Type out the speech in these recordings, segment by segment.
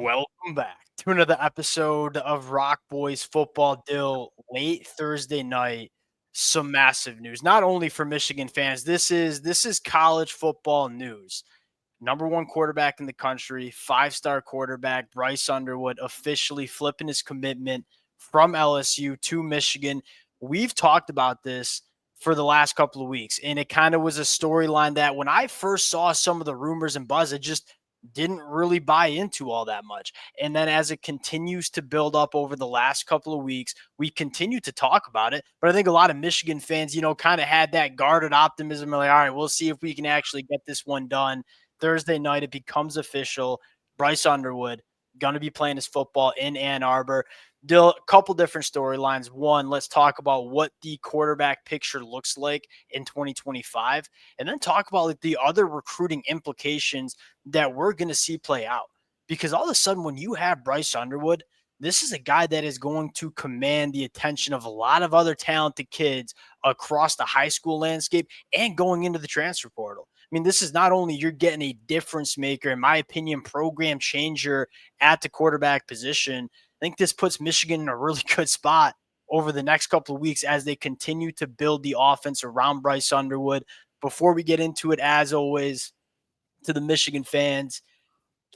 Welcome back to another episode of Rock Boys Football Dill. Late Thursday night, some massive news. Not only for Michigan fans, this is college football news. Number one quarterback in the country, five-star quarterback Bryce Underwood officially flipping his commitment from LSU to Michigan. We've talked about this for the last couple of weeks, and it kind of was a storyline that when I first saw some of the rumors and buzz, it just didn't really buy into all that much. And then as it continues to build up over the last couple of weeks, we continue to talk about it. But I think a lot of Michigan fans, kind of had that guarded optimism. Like, all right, we'll see if we can actually get this one done. Thursday night, it becomes official. Bryce Underwood going to be playing his football in Ann Arbor. A couple different storylines. One, let's talk about what the quarterback picture looks like in 2025, and then talk about the other recruiting implications that we're going to see play out. Because all of a sudden, when you have Bryce Underwood, this is a guy that is going to command the attention of a lot of other talented kids across the high school landscape and going into the transfer portal. I mean, this is not only you're getting a difference maker, in my opinion, program changer at the quarterback position. I think this puts Michigan in a really good spot over the next couple of weeks as they continue to build the offense around Bryce Underwood. Before we get into it, as always, to the Michigan fans,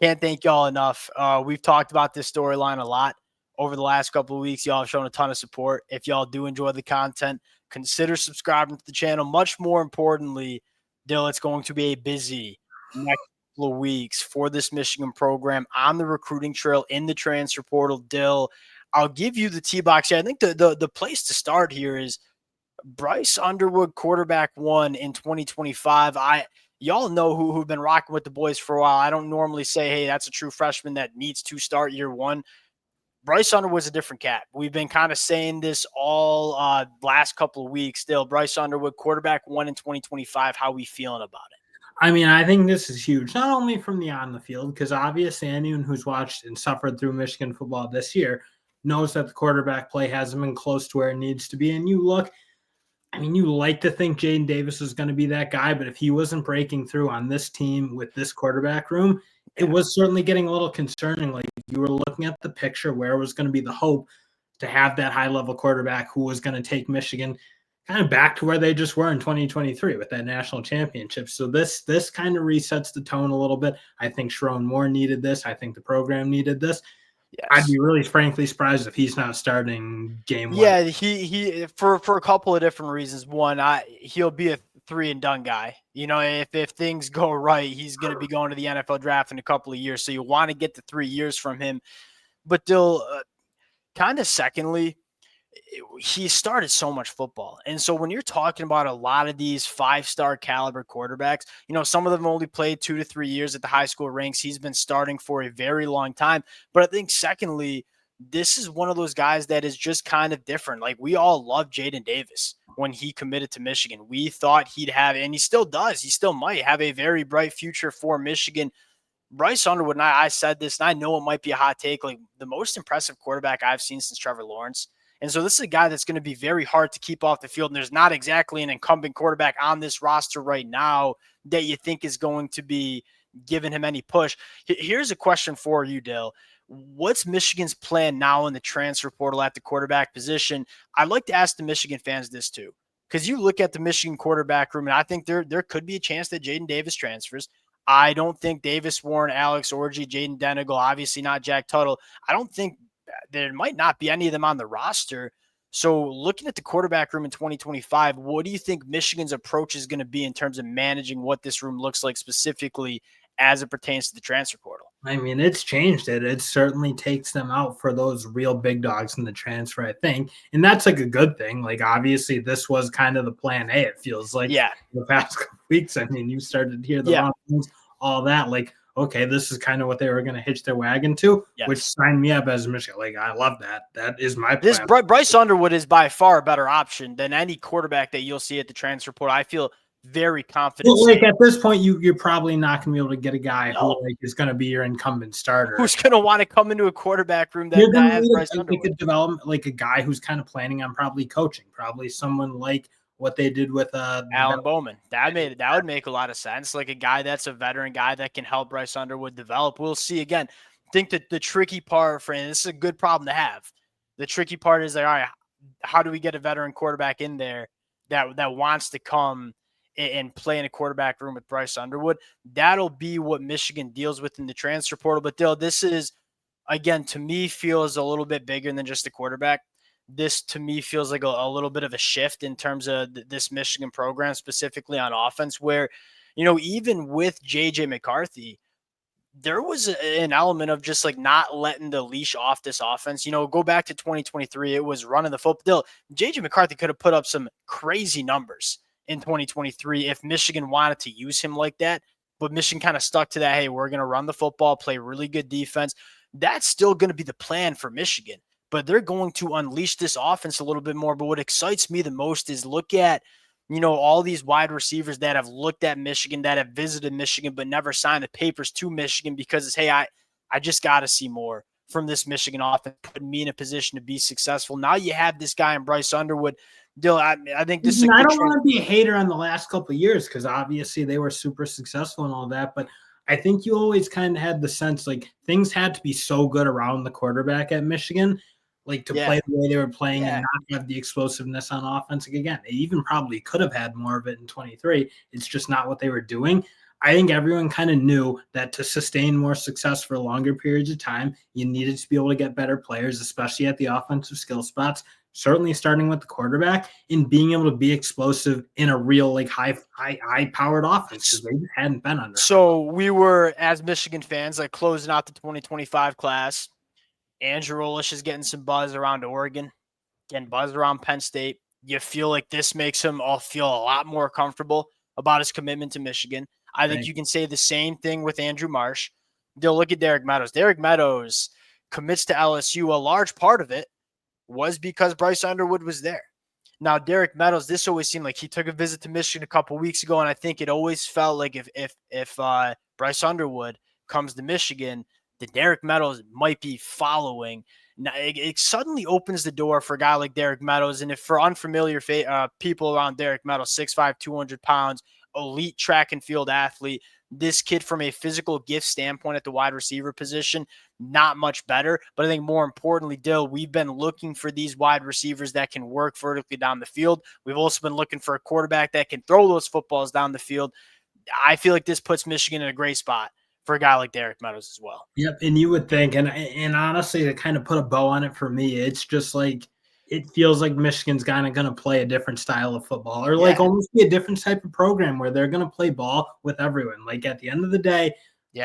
can't thank y'all enough. We've talked about this storyline a lot over the last couple of weeks. Y'all have shown a ton of support. If y'all do enjoy the content, consider subscribing to the channel. Much more importantly, Dill, it's going to be a busy next couple of weeks for this Michigan program on the recruiting trail in the transfer portal. Dill, I'll give you the T-box here. I think the place to start here is Bryce Underwood, quarterback one in 2025. Y'all know who've been rocking with the boys for a while. I don't normally say, hey, that's a true freshman that needs to start year one. Bryce Underwood's a different cat. We've been kind of saying this all last couple of weeks. Still, Bryce Underwood, quarterback one in 2025. How we feeling about it? I mean, I think this is huge, not only from the on the field, because obviously anyone who's watched and suffered through Michigan football this year knows that the quarterback play hasn't been close to where it needs to be. And you look, I mean, you like to think Jaden Davis is going to be that guy, but if he wasn't breaking through on this team with this quarterback room, it was certainly getting a little concerning. Like, you were looking at the picture where was going to be the hope to have that high-level quarterback who was going to take Michigan kind of back to where they just were in 2023 with that national championship. So this kind of resets the tone a little bit. I think Sherrone Moore needed this. I think the program needed this. Yes. I'd be really frankly surprised if he's not starting game one. Yeah, he for a couple of different reasons. One, he'll be a 3-and-done guy. If things go right, he's going to be going to the NFL draft in a couple of years. So you want to get the 3 years from him. But Dill, kind of secondly, he started so much football. And so when you're talking about a lot of these 5-star caliber quarterbacks, some of them only played 2 to 3 years at the high school ranks. He's been starting for a very long time. But I think secondly, this is one of those guys that is just kind of different. Like, we all loved Jaden Davis when he committed to Michigan. We thought he'd have, and he still does, he still might have a very bright future for Michigan. Bryce Underwood, and I said this, and I know it might be a hot take, like the most impressive quarterback I've seen since Trevor Lawrence. And so this is a guy that's going to be very hard to keep off the field. And there's not exactly an incumbent quarterback on this roster right now that you think is going to be giving him any push. Here's a question for you, Dill. What's Michigan's plan now in the transfer portal at the quarterback position? I'd like to ask the Michigan fans this too, because you look at the Michigan quarterback room, and I think there could be a chance that Jaden Davis transfers. I don't think Davis, Warren, Alex Orji, Jaden Denegal, obviously not Jack Tuttle. I don't think there might not be any of them on the roster. So looking at the quarterback room in 2025, what do you think Michigan's approach is going to be in terms of managing what this room looks like specifically as it pertains to the transfer portal? I mean, it's changed it. It certainly takes them out for those real big dogs in the transfer, I think. And that's like a good thing. Like, obviously, this was kind of the plan A, it feels like. Yeah. The past couple weeks, I mean, you started to hear the wrong things, all that. Like, okay, this is kind of what they were going to hitch their wagon to, which signed me up as a Michigan. Like, I love that. That is my plan. Bryce Underwood is by far a better option than any quarterback that you'll see at the transfer portal. I feel very confident. Well, like, at this point, you're probably not going to be able to get a guy who is going to be your incumbent starter. Who's going to want to come into a quarterback room that has Bryce Underwood? Like a development, like a guy who's kind of planning on probably coaching, probably someone like what they did with Alan Bowman. That would make a lot of sense. Like a guy that's a veteran guy that can help Bryce Underwood develop. We'll see. Again, think that the tricky part, and this is a good problem to have. The tricky part is like, all right, how do we get a veteran quarterback in there that wants to come and play in a quarterback room with Bryce Underwood? That'll be what Michigan deals with in the transfer portal. But Dale, this is, again, to me, feels a little bit bigger than just a quarterback. This to me feels like a little bit of a shift in terms of this Michigan program, specifically on offense, where, even with JJ McCarthy, there was an element of just like not letting the leash off this offense. Go back to 2023, it was running the football. JJ McCarthy could have put up some crazy numbers in 2023 if Michigan wanted to use him like that. But Michigan kind of stuck to that. Hey, we're going to run the football, play really good defense. That's still going to be the plan for Michigan, but they're going to unleash this offense a little bit more. But what excites me the most is look at, all these wide receivers that have looked at Michigan, that have visited Michigan, but never signed the papers to Michigan because it's, hey, I just got to see more from this Michigan offense, putting me in a position to be successful. Now you have this guy in Bryce Underwood. Dylan, I think this is a I good don't want to be a hater on the last couple of years because obviously they were super successful and all that, but I think you always kind of had the sense like things had to be so good around the quarterback at Michigan, like to play the way they were playing and not have the explosiveness on offense. Like, again, they even probably could have had more of it in 23. It's just not what they were doing. I think everyone kind of knew that to sustain more success for longer periods of time, you needed to be able to get better players, especially at the offensive skill spots. Certainly starting with the quarterback and being able to be explosive in a real like high powered offense because they just hadn't been under. So we were, as Michigan fans, like closing out the 2025 class. Andrew Olish is getting some buzz around Oregon, getting buzz around Penn State. You feel like this makes him all feel a lot more comfortable about his commitment to Michigan. I think you can say the same thing with Andrew Marsh. They'll look at Derek Meadows. Derek Meadows commits to LSU. A large part of it was because Bryce Underwood was there. Now, Derek Meadows, this always seemed like he took a visit to Michigan a couple weeks ago, and I think it always felt like if Bryce Underwood comes to Michigan, that Derek Meadows might be following. Now, it suddenly opens the door for a guy like Derek Meadows, and if for unfamiliar people around Derek Meadows, 6'5", 200 pounds, elite track and field athlete, this kid from a physical gift standpoint at the wide receiver position, not much better. But I think more importantly, Dill, we've been looking for these wide receivers that can work vertically down the field. We've also been looking for a quarterback that can throw those footballs down the field. I feel like this puts Michigan in a great spot for a guy like Derek Meadows as well. Yep, and you would think, and honestly, to kind of put a bow on it for me, it's just like it feels like Michigan's kind of going to play a different style of football, or like almost be a different type of program where they're going to play ball with everyone. Like at the end of the day,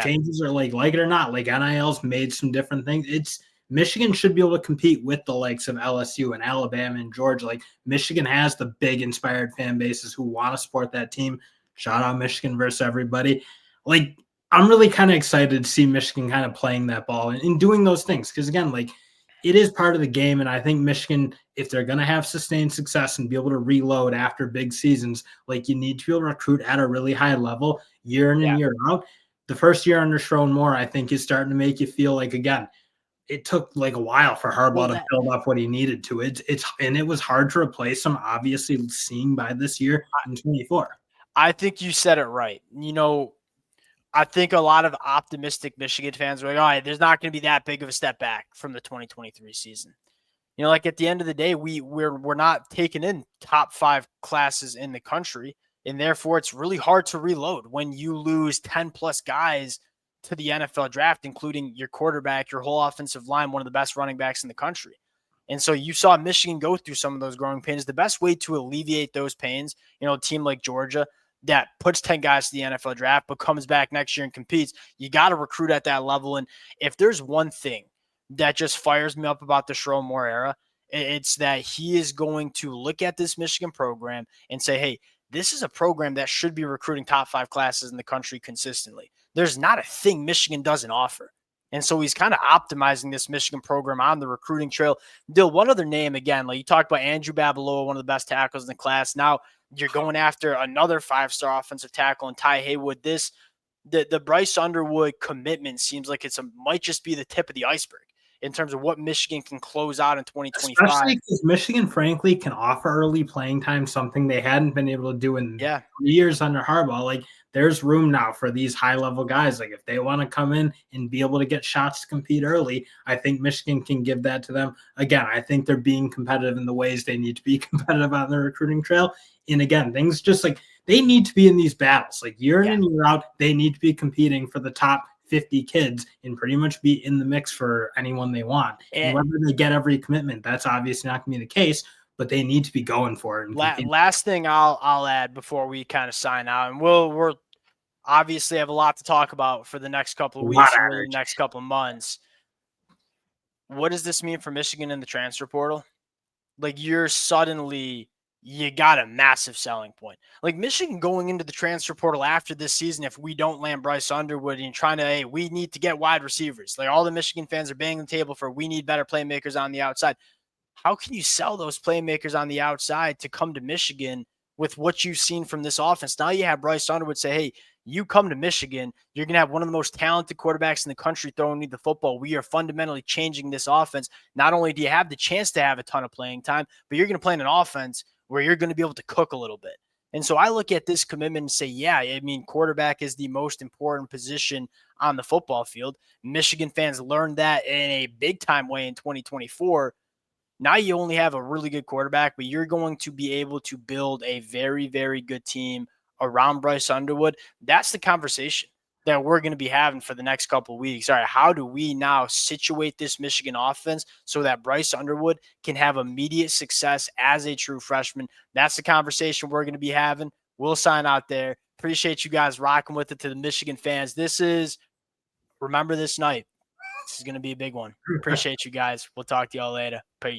changes are like it or not. Like NIL's made some different things. It's Michigan should be able to compete with the likes of LSU and Alabama and Georgia. Like Michigan has the big inspired fan bases who want to support that team. Shout out Michigan versus everybody. Like I'm really kind of excited to see Michigan kind of playing that ball and doing those things because, again, like it is part of the game. And I think Michigan, if they're going to have sustained success and be able to reload after big seasons, like you need to be able to recruit at a really high level year in and year out. The first year under Sherrone Moore, I think, is starting to make you feel like, again, it took like a while for Harbaugh to build up what he needed to. And it was hard to replace him, obviously, seeing by this year in 24. I think you said it right. I think a lot of optimistic Michigan fans are like, all right, there's not going to be that big of a step back from the 2023 season. Like at the end of the day, we're not taking in top 5 classes in the country, and therefore it's really hard to reload when you lose 10 plus guys to the NFL draft, including your quarterback, your whole offensive line, one of the best running backs in the country. And so you saw Michigan go through some of those growing pains. The best way to alleviate those pains, a team like Georgia that puts 10 guys to the NFL draft but comes back next year and competes, you got to recruit at that level. And if there's one thing that just fires me up about the Sherrone Moore era, it's that he is going to look at this Michigan program and say, hey, this is a program that should be recruiting top 5 classes in the country consistently. There's not a thing Michigan doesn't offer. And so he's kind of optimizing this Michigan program on the recruiting trail. Dill, one other name, again, like you talked about Andrew Babaloa, one of the best tackles in the class. Now you're going after another 5-star offensive tackle in Ty Haywood. The Bryce Underwood commitment seems like might just be the tip of the iceberg. in terms of what Michigan can close out in 2025. Especially because Michigan, frankly, can offer early playing time, something they hadn't been able to do in Yeah, years under Harbaugh. Like, there's room now for these high level guys. Like, if they want to come in and be able to get shots to compete early, I think Michigan can give that to them. Again, I think they're being competitive in the ways they need to be competitive on the recruiting trail. And again, things just like they need to be in these battles. Like, year in yeah. and year out, they need to be competing for the top 50 kids and pretty much be in the mix for anyone they want. And And whether they get every commitment, that's obviously not going to be the case, but they need to be going for it and competing. last thing I'll add before we kind of sign out, and we're obviously have a lot to talk about for the next couple A of lot weeks of and really the energy. next couple of months. What does this mean for Michigan in the transfer portal? Like you got a massive selling point. Like Michigan going into the transfer portal after this season, if we don't land Bryce Underwood and trying to, hey, we need to get wide receivers. Like all the Michigan fans are banging the table for we need better playmakers on the outside. How can you sell those playmakers on the outside to come to Michigan with what you've seen from this offense? Now you have Bryce Underwood say, hey, you come to Michigan, you're going to have one of the most talented quarterbacks in the country throwing you the football. We are fundamentally changing this offense. Not only do you have the chance to have a ton of playing time, but you're going to play in an offense where you're going to be able to cook a little bit. And so I look at this commitment and say, yeah, I mean, quarterback is the most important position on the football field. Michigan fans learned that in a big time way in 2024. Now you only have a really good quarterback, but you're going to be able to build a very, very good team around Bryce Underwood. That's the conversation that we're going to be having for the next couple of weeks. All right, how do we now situate this Michigan offense so that Bryce Underwood can have immediate success as a true freshman? That's the conversation we're going to be having. We'll sign out there. Appreciate you guys rocking with it to the Michigan fans. Remember this night. This is going to be a big one. Appreciate you guys. We'll talk to y'all later. Peace.